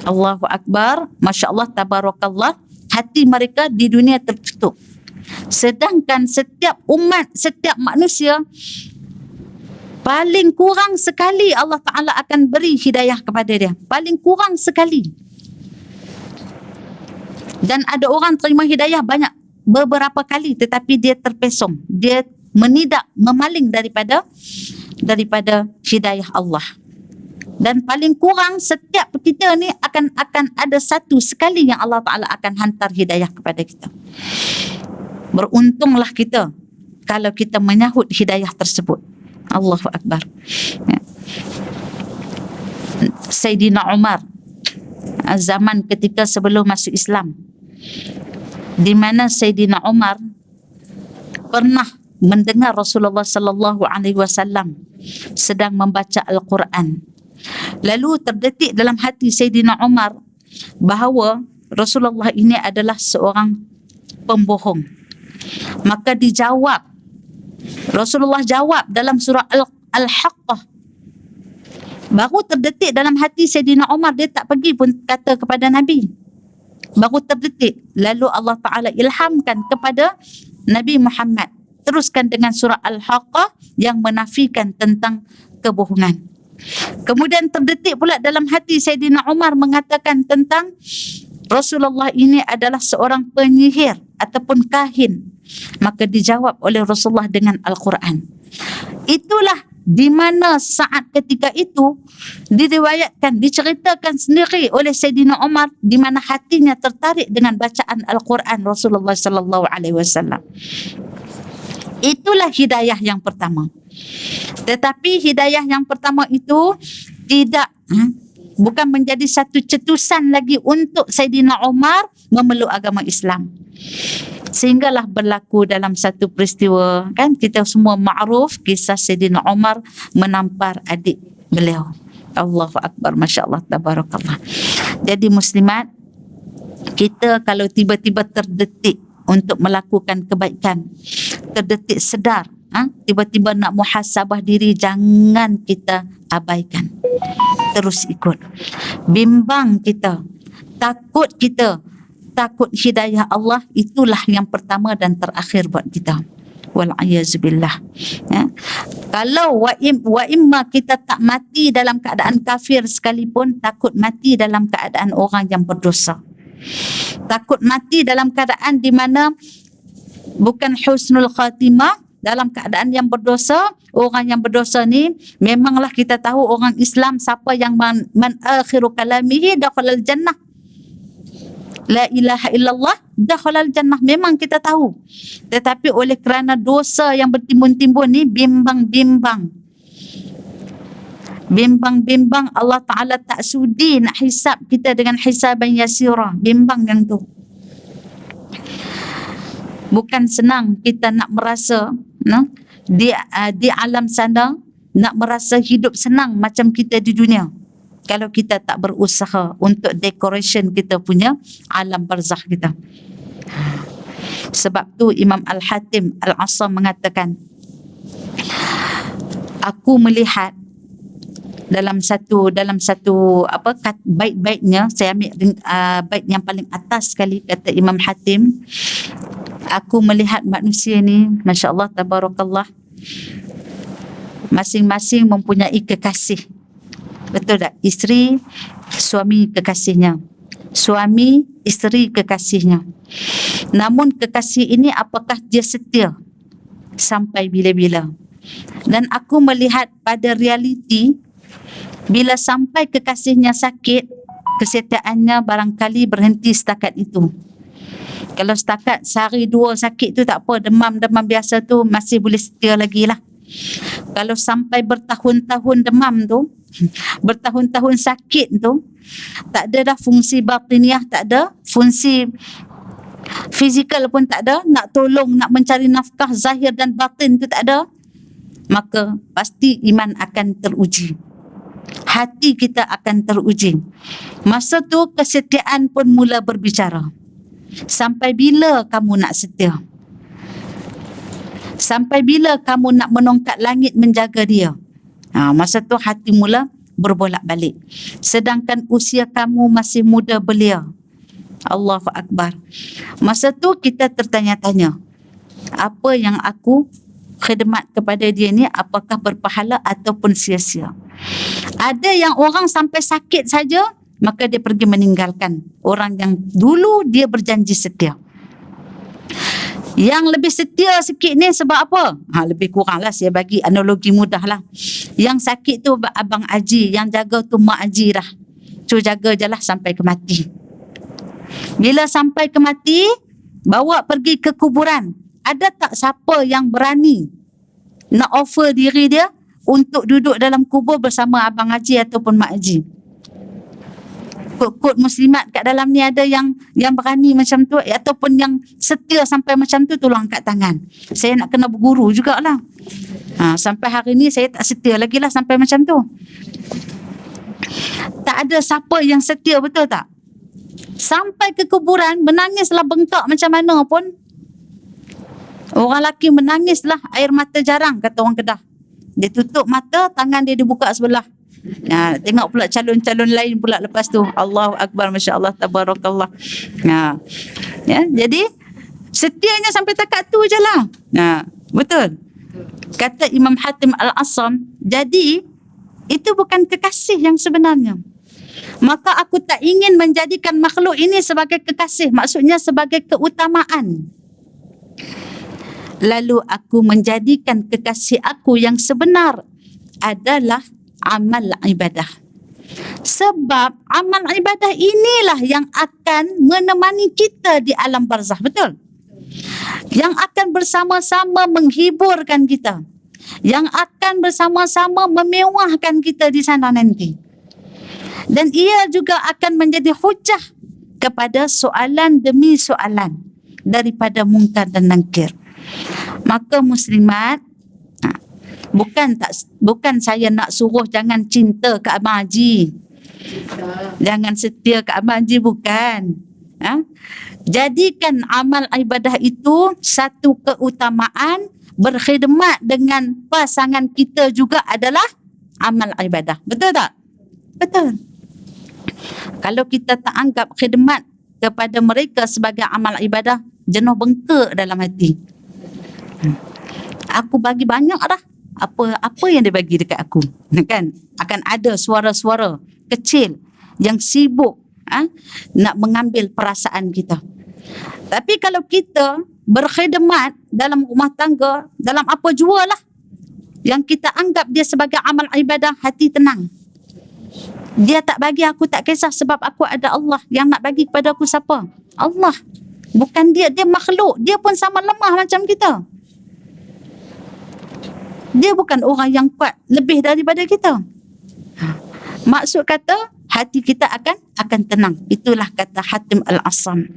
Allahu akbar, masya-Allah, tabarakallah. Hati mereka di dunia tertutup. Sedangkan setiap umat, setiap manusia, paling kurang sekali Allah Ta'ala akan beri hidayah kepada dia. Paling kurang sekali. Dan ada orang terima hidayah banyak, beberapa kali, tetapi dia terpesong. Dia menidak, memaling daripada hidayah Allah. Dan paling kurang setiap kita ni akan ada satu sekali yang Allah Ta'ala akan hantar hidayah kepada kita. Beruntunglah kita kalau kita menyahut hidayah tersebut. Allahu akbar. Sayyidina Umar, zaman ketika sebelum masuk Islam, di mana Sayyidina Umar pernah mendengar Rasulullah sallallahu alaihi wasallam sedang membaca Al-Quran. Lalu terdetik dalam hati Sayyidina Umar bahawa Rasulullah ini adalah seorang pembohong. Maka dijawab, Rasulullah jawab dalam surah Al-Haqqah. Baru terdetik dalam hati Sayyidina Umar, dia tak pergi pun kata kepada Nabi. Baru terdetik. Lalu Allah Ta'ala ilhamkan kepada Nabi Muhammad. Teruskan dengan surah Al-Haqqah yang menafikan tentang kebohongan. Kemudian terdetik pula dalam hati Sayyidina Umar mengatakan tentang Rasulullah ini adalah seorang penyihir ataupun kahin. Maka dijawab oleh Rasulullah dengan Al-Quran. Itulah di mana saat ketika itu diriwayatkan, diceritakan sendiri oleh Sayyidina Umar di mana hatinya tertarik dengan bacaan Al-Quran Rasulullah sallallahu alaihi wasallam. Itulah hidayah yang pertama. Tetapi hidayah yang pertama itu tidak bukan menjadi satu cetusan lagi untuk Sayyidina Umar memeluk agama Islam. Sehinggalah berlaku dalam satu peristiwa, kan kita semua ma'ruf kisah Sayyidina Umar menampar adik beliau. Allahu Akbar, Masya Allah, Tabarakallah. Jadi muslimat, kita kalau tiba-tiba terdetik untuk melakukan kebaikan, terdetik sedar, tiba-tiba nak muhasabah diri, jangan kita abaikan. Terus ikut. Bimbang kita, takut kita, takut hidayah Allah, itulah yang pertama dan terakhir buat kita. Wal'ayazubillah. Ya. Kalau wa imma kita tak mati dalam keadaan kafir sekalipun, takut mati dalam keadaan orang yang berdosa. Takut mati dalam keadaan di mana bukan husnul khatimah, dalam keadaan yang berdosa. Orang yang berdosa ni memanglah kita tahu orang Islam siapa yang man akhiru kalamihi dakhalal jannah. La ilaha illallah dakhalal jannah, memang kita tahu. Tetapi oleh kerana dosa yang bertimbun-timbun ni, bimbang-bimbang Allah Ta'ala tak sudi nak hisab kita dengan hisaban yasira. Bimbang yang tu. Bukan senang kita nak merasa di alam sana, nak merasa hidup senang macam kita di dunia, kalau kita tak berusaha untuk decoration kita punya alam barzakh kita. Sebab tu Imam Al-Hatim Al-Asam mengatakan, aku melihat dalam satu bait-baitnya, saya ambil bait yang paling atas sekali, kata Imam Hatim, aku melihat manusia ni, Masya Allah, Tabarakallah, masing-masing mempunyai kekasih. Betul tak? Isteri, suami kekasihnya. Suami, isteri kekasihnya. Namun kekasih ini apakah dia setia sampai bila-bila? Dan aku melihat pada realiti, bila sampai kekasihnya sakit, kesetiaannya barangkali berhenti setakat itu. Kalau setakat sehari dua sakit tu tak apa, demam-demam biasa tu masih boleh setia lagi lah. Kalau sampai bertahun-tahun demam tu, bertahun-tahun sakit tu, tak ada dah fungsi batiniah, tak ada fungsi fizikal pun tak ada, nak tolong, nak mencari nafkah zahir dan batin tu tak ada, maka pasti iman akan teruji, hati kita akan teruji. Masa tu kesetiaan pun mula berbicara. Sampai bila kamu nak setia? Sampai bila kamu nak menongkat langit menjaga dia? Masa tu hati mula berbolak-balik. Sedangkan usia kamu masih muda belia. Allahu Akbar. Masa tu kita tertanya-tanya, apa yang aku khidmat kepada dia ni, apakah berpahala ataupun sia-sia? Ada yang orang sampai sakit saja, maka dia pergi meninggalkan orang yang dulu dia berjanji setia. Yang lebih setia sikit ni sebab apa? Lebih kurang lah, saya bagi analogi mudah lah. Yang sakit tu Abang Haji, yang jaga tu Mak Haji dah. So jaga je lah sampai ke mati. Bila sampai ke mati, bawa pergi ke kuburan. Ada tak siapa yang berani nak offer diri dia untuk duduk dalam kubur bersama Abang Haji ataupun Mak Haji? Kod-kod muslimat kat dalam ni ada yang berani macam tu ataupun yang setia sampai macam tu, tolong angkat tangan. Saya nak kena berguru jugalah. Sampai hari ni saya tak setia lagi lah sampai macam tu. Tak ada siapa yang setia, betul tak? Sampai ke kuburan menangislah bengkak macam mana pun. Orang lelaki menangislah air mata jarang, kata orang Kedah. Dia tutup mata, tangan dia dibuka sebelah. Tengok pula calon-calon lain pula lepas tu. Allahu Akbar, Masya Allah, Tabarakallah. Jadi setianya sampai takat tu je lah. Betul. Kata Imam Hatim Al-Asam, jadi itu bukan kekasih yang sebenarnya. Maka aku tak ingin menjadikan makhluk ini sebagai kekasih, maksudnya sebagai keutamaan. Lalu aku menjadikan kekasih aku yang sebenar adalah amal ibadah. Sebab amal ibadah inilah yang akan menemani kita di alam barzah, betul? Yang akan bersama-sama menghiburkan kita, yang akan bersama-sama memewahkan kita di sana nanti. Dan ia juga akan menjadi hujah kepada soalan demi soalan daripada mungkar dan nakir. Maka muslimat, bukan saya nak suruh jangan cinta ke Abang Haji, jangan setia ke Abang Haji, bukan. Jadikan amal ibadah itu satu keutamaan. Berkhidmat dengan pasangan kita juga adalah amal ibadah, betul tak? Betul. Kalau kita tak anggap khidmat kepada mereka sebagai amal ibadah, jenuh bengkak dalam hati. Aku bagi banyak dah, apa yang dia bagi dekat aku, kan? Akan ada suara-suara kecil yang sibuk nak mengambil perasaan kita. Tapi kalau kita berkhidmat dalam rumah tangga, dalam apa jua lah yang kita anggap dia sebagai amal ibadah, hati tenang. Dia tak bagi, aku tak kisah, sebab aku ada Allah. Yang nak bagi kepada aku siapa? Allah. Bukan dia makhluk, dia pun sama lemah macam kita. Dia bukan orang yang kuat lebih daripada kita. Maksud kata, hati kita akan tenang. Itulah kata Hatim Al-Asam.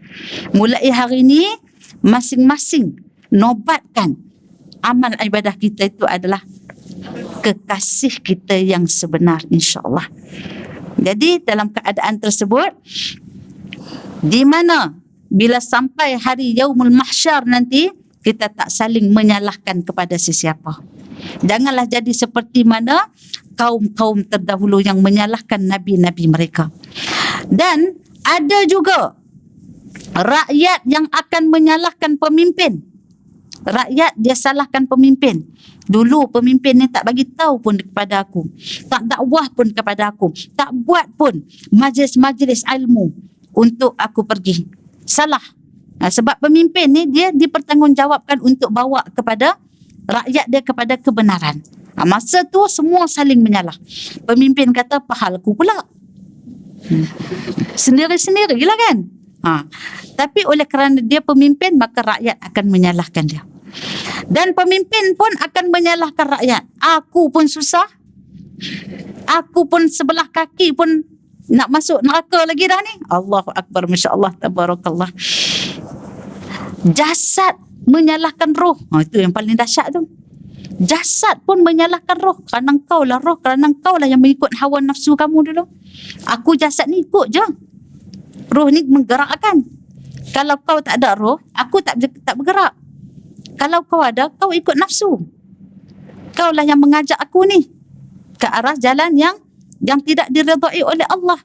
Mulai hari ini, masing-masing nobatkan amal ibadah kita itu adalah kekasih kita yang sebenar, insya-Allah. Jadi dalam keadaan tersebut, di mana bila sampai hari Yaumul Mahsyar nanti, kita tak saling menyalahkan kepada sesiapa. Janganlah jadi seperti mana kaum-kaum terdahulu yang menyalahkan nabi-nabi mereka. Dan ada juga rakyat yang akan menyalahkan pemimpin. Rakyat dia salahkan pemimpin. Dulu pemimpin ni tak bagi tahu pun kepada aku, tak dakwah pun kepada aku, tak buat pun majlis-majlis ilmu untuk aku pergi. Salah. Sebab pemimpin ni dia dipertanggungjawabkan untuk bawa kepada rakyat dia kepada kebenaran. Masa tu semua saling menyalah. Pemimpin kata pahalku pula. Sendiri-sendirilah kan. Tapi oleh kerana dia pemimpin, maka rakyat akan menyalahkan dia. Dan pemimpin pun akan menyalahkan rakyat. Aku pun susah. Aku pun sebelah kaki pun nak masuk neraka lagi dah ni. Allahu Akbar, Masya Allah, Tabarakallah. Jasad menyalahkan roh. Itu yang paling dahsyat tu. Jasad pun menyalahkan roh. Kerana engkau lah roh, kerana engkau lah yang mengikut hawa nafsu kamu dulu. Aku jasad ni ikut je. Roh ni menggerakkan. Kalau kau tak ada roh, aku tak bergerak. Kalau kau ada, kau ikut nafsu. Kau lah yang mengajak aku ni ke arah jalan yang tidak diredai oleh Allah.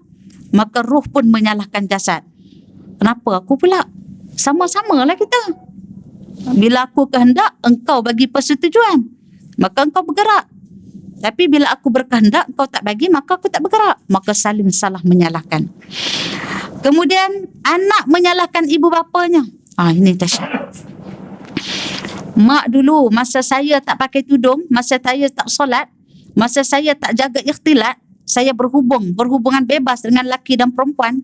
Maka roh pun menyalahkan jasad. Kenapa aku pula? Sama-sama lah kita. Bila aku kehendak, engkau bagi persetujuan, maka engkau bergerak. Tapi bila aku berkehendak, engkau tak bagi, maka aku tak bergerak. Maka saling salah menyalahkan. Kemudian anak menyalahkan ibu bapanya. Ini dahsyat. Mak dulu masa saya tak pakai tudung, masa saya tak solat, masa saya tak jaga ikhtilat, saya berhubungan bebas dengan lelaki dan perempuan,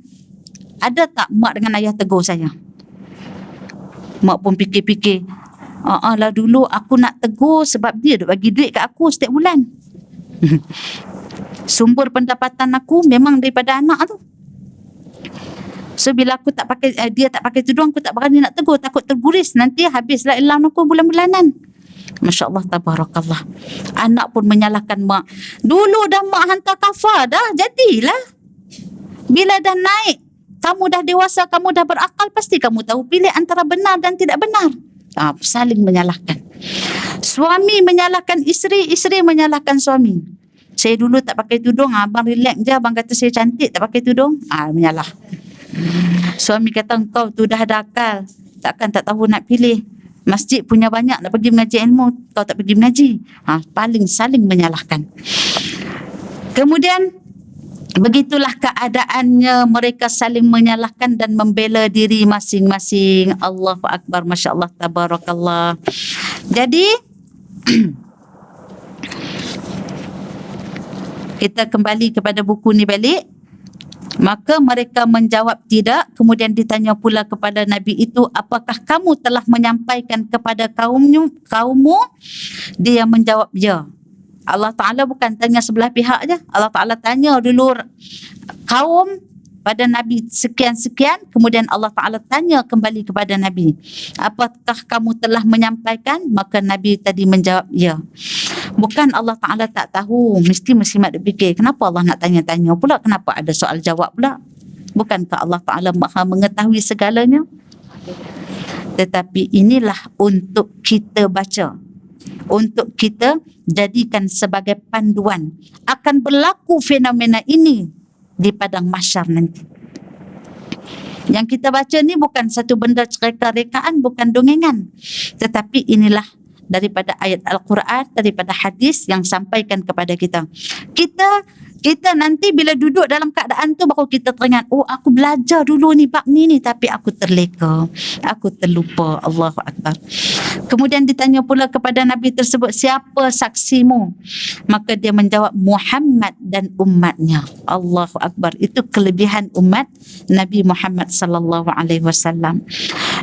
ada tak mak dengan ayah tegur saya? Mak pun fikir-fikir, lah dulu aku nak tegur sebab dia duk bagi duit kat aku setiap bulan. Sumber pendapatan aku memang daripada anak tu. So bila aku tak pakai, dia tak pakai tudung, aku tak berani nak tegur, takut terguris, nanti habislah ilmu aku bulan-bulanan. Masya Allah, tabarakallah. Anak pun menyalahkan mak. Dulu dah mak hantar kafar dah, jadilah. Bila dah naik, kamu dah dewasa, kamu dah berakal, pasti kamu tahu pilih antara benar dan tidak benar. Saling menyalahkan. Suami menyalahkan isteri, isteri menyalahkan suami. Saya dulu tak pakai tudung, abang relax je, abang kata saya cantik tak pakai tudung, menyalah. Suami kata engkau tu dah ada akal, takkan tak tahu nak pilih. Masjid punya banyak, nak pergi mengaji ilmu, kau tak pergi mengaji. Paling saling menyalahkan. Kemudian begitulah keadaannya, mereka saling menyalahkan dan membela diri masing-masing. Allahu Akbar, Masya Allah, tabarakallah. Jadi kita kembali kepada buku ni balik. Maka mereka menjawab tidak. Kemudian ditanya pula kepada Nabi itu, apakah kamu telah menyampaikan kepada kaummu? Dia menjawab ya. Allah Ta'ala bukan tanya sebelah pihak je. Allah Ta'ala tanya dulu kaum pada Nabi sekian-sekian, kemudian Allah Ta'ala tanya kembali kepada Nabi, apakah kamu telah menyampaikan? Maka Nabi tadi menjawab ya. Bukan Allah Ta'ala tak tahu, mesti muslimat fikir, kenapa Allah nak tanya-tanya pula, kenapa ada soal jawab pula? Bukankah Allah Ta'ala maha mengetahui segalanya? Tetapi inilah untuk kita baca, untuk kita jadikan sebagai panduan. Akan berlaku fenomena ini di padang mahsyar nanti. Yang kita baca ni bukan satu benda cerita-rekaan, bukan dongengan, tetapi inilah daripada ayat Al-Quran, daripada hadis yang sampaikan kepada kita. Kita nanti bila duduk dalam keadaan tu baru kita teringat, oh aku belajar dulu ni bab ni tapi aku terleka, aku terlupa. Allahu Akbar. Kemudian ditanya pula kepada Nabi tersebut, siapa saksimu? Maka dia menjawab, Muhammad dan umatnya. Allahu Akbar. Itu kelebihan umat Nabi Muhammad sallallahu alaihi wasallam.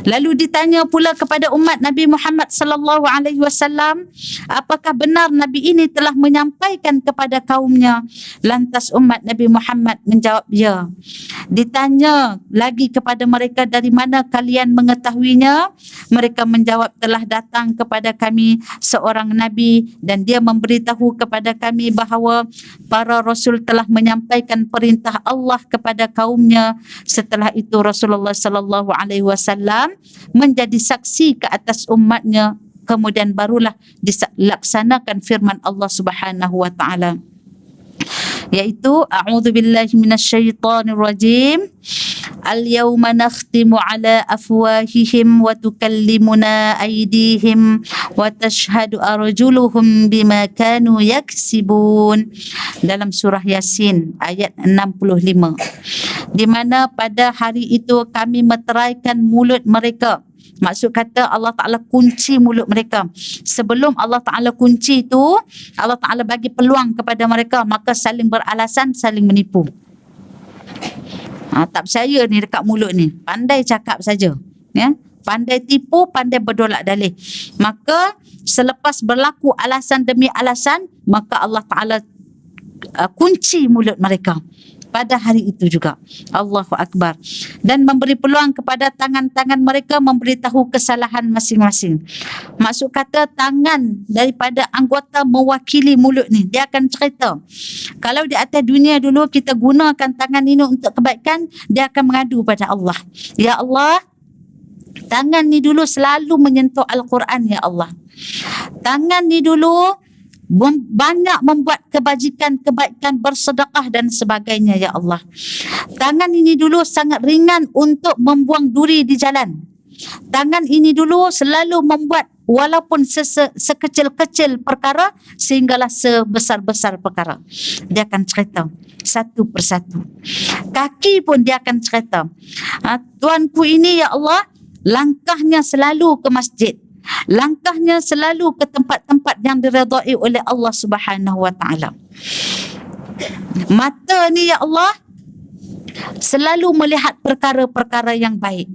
Lalu ditanya pula kepada umat Nabi Muhammad sallallahu alaihi wasallam, apakah benar Nabi ini telah menyampaikan kepada kaumnya? Lantas umat Nabi Muhammad menjawab ya. Ditanya lagi kepada mereka, dari mana kalian mengetahuinya? Mereka menjawab, telah datang kepada kami seorang Nabi dan dia memberitahu kepada kami bahawa para Rasul telah menyampaikan perintah Allah kepada kaumnya. Setelah itu Rasulullah sallallahu alaihi wasallam menjadi saksi ke atas umatnya. Kemudian barulah dilaksanakan firman Allah Subhanahu wa taala, yaitu a'udzubillahi minasyaitonir rajim, al-yawma nakhtimu ala afwahihim wa tukallimuna aydihim wa tashhadu arjuluhum bima kanu yaksibun. Dalam surah Yasin ayat 65, di mana pada hari itu kami meteraikan mulut mereka. Maksud kata Allah Ta'ala kunci mulut mereka. Sebelum Allah Ta'ala kunci itu, Allah Ta'ala bagi peluang kepada mereka, maka saling beralasan, saling menipu. Tak percaya ni dekat mulut ni, pandai cakap saja, ya, pandai tipu, pandai berdolak dalih. Maka selepas berlaku alasan demi alasan, maka Allah Ta'ala kunci mulut mereka pada hari itu juga. Allahu Akbar. Dan memberi peluang kepada tangan-tangan mereka memberitahu kesalahan masing-masing. Maksud kata tangan daripada anggota mewakili mulut ni. Dia akan cerita. Kalau di atas dunia dulu kita gunakan tangan ini untuk kebaikan, dia akan mengadu pada Allah. Ya Allah, tangan ni dulu selalu menyentuh Al-Quran, ya Allah. Tangan ni dulu banyak membuat kebajikan, kebaikan, bersedekah dan sebagainya, ya Allah. Tangan ini dulu sangat ringan untuk membuang duri di jalan. Tangan ini dulu selalu membuat walaupun sekecil-kecil perkara sehinggalah sebesar-besar perkara. Dia akan cerita satu persatu. Kaki pun dia akan cerita, tuanku ini ya Allah, langkahnya selalu ke masjid, langkahnya selalu ke tempat-tempat yang diredai oleh Allah Subhanahu wa taala. Mata ni ya Allah selalu melihat perkara-perkara yang baik.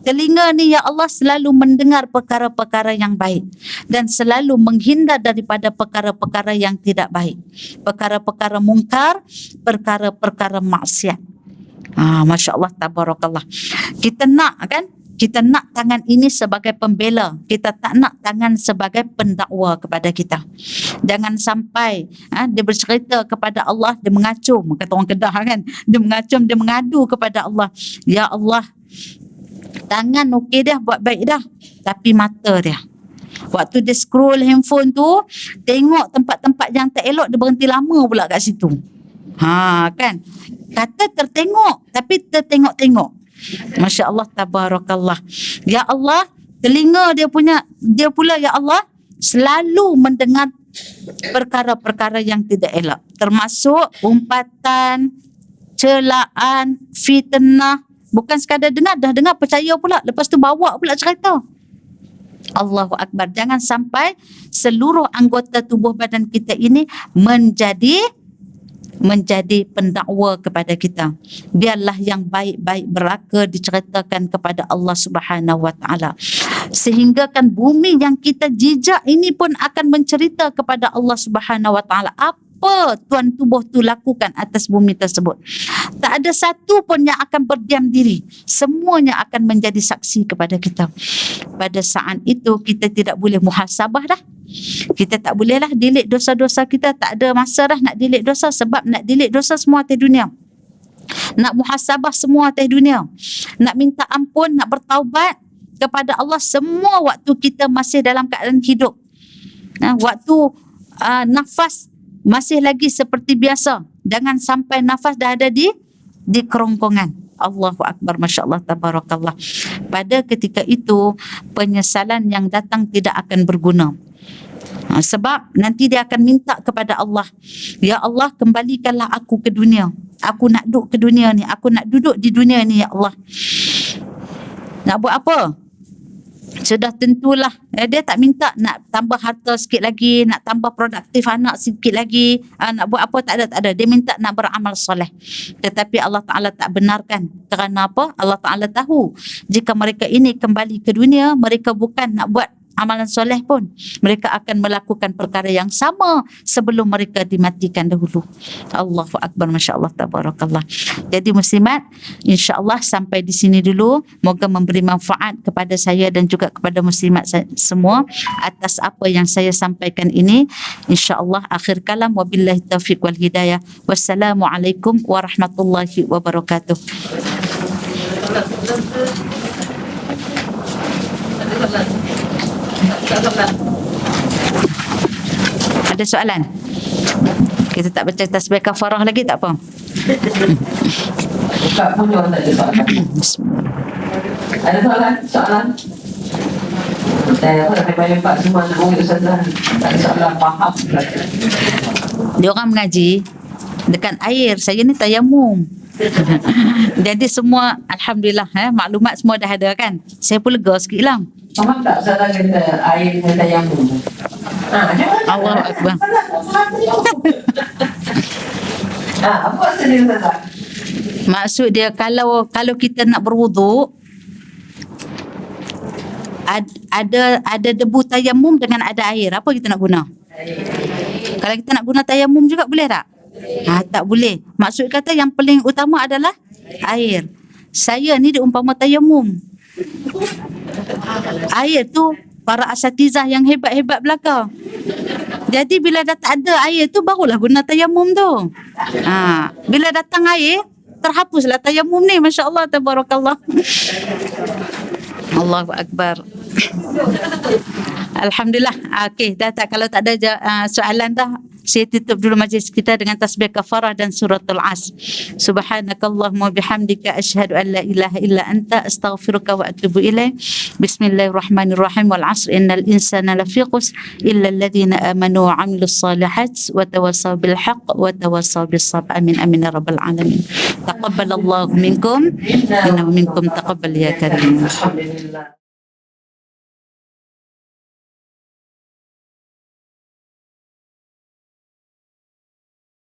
Telinga ni ya Allah selalu mendengar perkara-perkara yang baik dan selalu menghindar daripada perkara-perkara yang tidak baik, perkara-perkara mungkar, perkara-perkara maksiat. Masya Allah, tabarakallah. Kita nak kan, kita nak tangan ini sebagai pembela. Kita tak nak tangan sebagai pendakwa kepada kita. Jangan sampai dia bercerita kepada Allah, dia mengacung, kata orang Kedah kan, dia mengacung, dia mengadu kepada Allah. Ya Allah, tangan okey dah, buat baik dah, tapi mata dia, waktu dia scroll handphone tu, tengok tempat-tempat yang tak elok, dia berhenti lama pula kat situ. Kan, kata tertengok tapi tertengok-tengok. Masya Allah, tabarakallah. Ya Allah, telinga dia pula ya Allah selalu mendengar perkara-perkara yang tidak elok, termasuk umpatan, celaan, fitnah. Bukan sekadar dengar, dah dengar percaya pula, lepas tu bawa pula cerita. Allahu Akbar. Jangan sampai seluruh anggota tubuh badan kita ini menjadi pendakwa kepada kita. Biarlah yang baik-baik berlaku diceritakan kepada Allah Subhanahu wa taala. Sehingga kan bumi yang kita jejak ini pun akan mencerita kepada Allah Subhanahu wa taala apa tuan tubuh tu lakukan atas bumi tersebut. Tak ada satu pun yang akan berdiam diri. Semuanya akan menjadi saksi kepada kita. Pada saat itu kita tidak boleh muhasabah dah. Kita tak bolehlah delete dosa-dosa kita. Tak ada masa dah nak delete dosa, sebab nak delete dosa semua atas dunia. Nak muhasabah semua atas dunia. Nak minta ampun, nak bertaubat kepada Allah semua waktu kita masih dalam keadaan hidup. Waktu nafas masih lagi seperti biasa. Jangan sampai nafas dah ada di kerongkongan. Allahu Akbar, Masya Allah, tabarakallah. Pada ketika itu penyesalan yang datang tidak akan berguna. Sebab nanti dia akan minta kepada Allah, ya Allah, kembalikanlah aku ke dunia. Aku nak duduk ke dunia ni, aku nak duduk di dunia ni ya Allah. Nak buat apa? Sudah tentulah dia tak minta nak tambah harta sikit lagi, nak tambah produktif anak sikit lagi, nak buat apa, tak ada. Dia minta nak beramal soleh. Tetapi Allah Ta'ala tak benarkan. Kerana apa? Allah Ta'ala tahu jika mereka ini kembali ke dunia, mereka bukan nak buat amalan soleh pun, mereka akan melakukan perkara yang sama sebelum mereka dimatikan dahulu. Allahu Akbar, Masya Allah, tabarakallah. Jadi muslimat, insya-Allah sampai di sini dulu. Moga memberi manfaat kepada saya dan juga kepada muslimat semua atas apa yang saya sampaikan ini. Insya-Allah akhir kalam, wabillahi taufiq wal hidayah. Wassalamualaikum warahmatullahi wabarakatuh. Ada soalan? Kita tak baca tasbih kafarah lagi, tak apa. Ustaz pun orang tak ada soalan. Ada soalan? Saya dah lepas semua nak urut Ustaz dah. Tak ada soalan, faham. Dia orang mengaji dekat air, saya ni tayamum. Jadi semua alhamdulillah maklumat semua dah ada kan. Saya pun lega sikit lah. Faham tak Ustaz kata air dan tayamum? Allahu Akbar. Apa maksud dia Ustaz? Maksud dia kalau kita nak berwuduk, ada debu tayamum dengan ada air, apa kita nak guna? Kalau kita nak guna tayamum juga boleh tak? Tak boleh. Maksud kata yang paling utama adalah air. Saya ni diumpama tayamum. Air tu para asatizah yang hebat-hebat belaka. Jadi bila dah tak ada air tu, barulah guna tayamum tu. Bila datang air, terhapuslah tayamum ni. Masya Allah, tabarakallah. Allahu Akbar. Alhamdulillah. Okey, dah tak, kalau tak ada soalan dah, saya tutup dulu majlis kita dengan tasbih kafarah dan suratul Asr. Subhanakallahumma bihamdika asyhadu an la ilaha illa anta astaghfiruka wa atubu ilaik. Bismillahirrahmanirrahim. Wal 'asr innal insana lafi khusr illa alladhina amanu wa 'amilus solihat wa tawassaw bil haqq wa tawassaw bis sabr. Amin amin ya rabbal alamin. Taqabbalallahu minkum innahu minkum taqabbal ya karim. Alhamdulillah.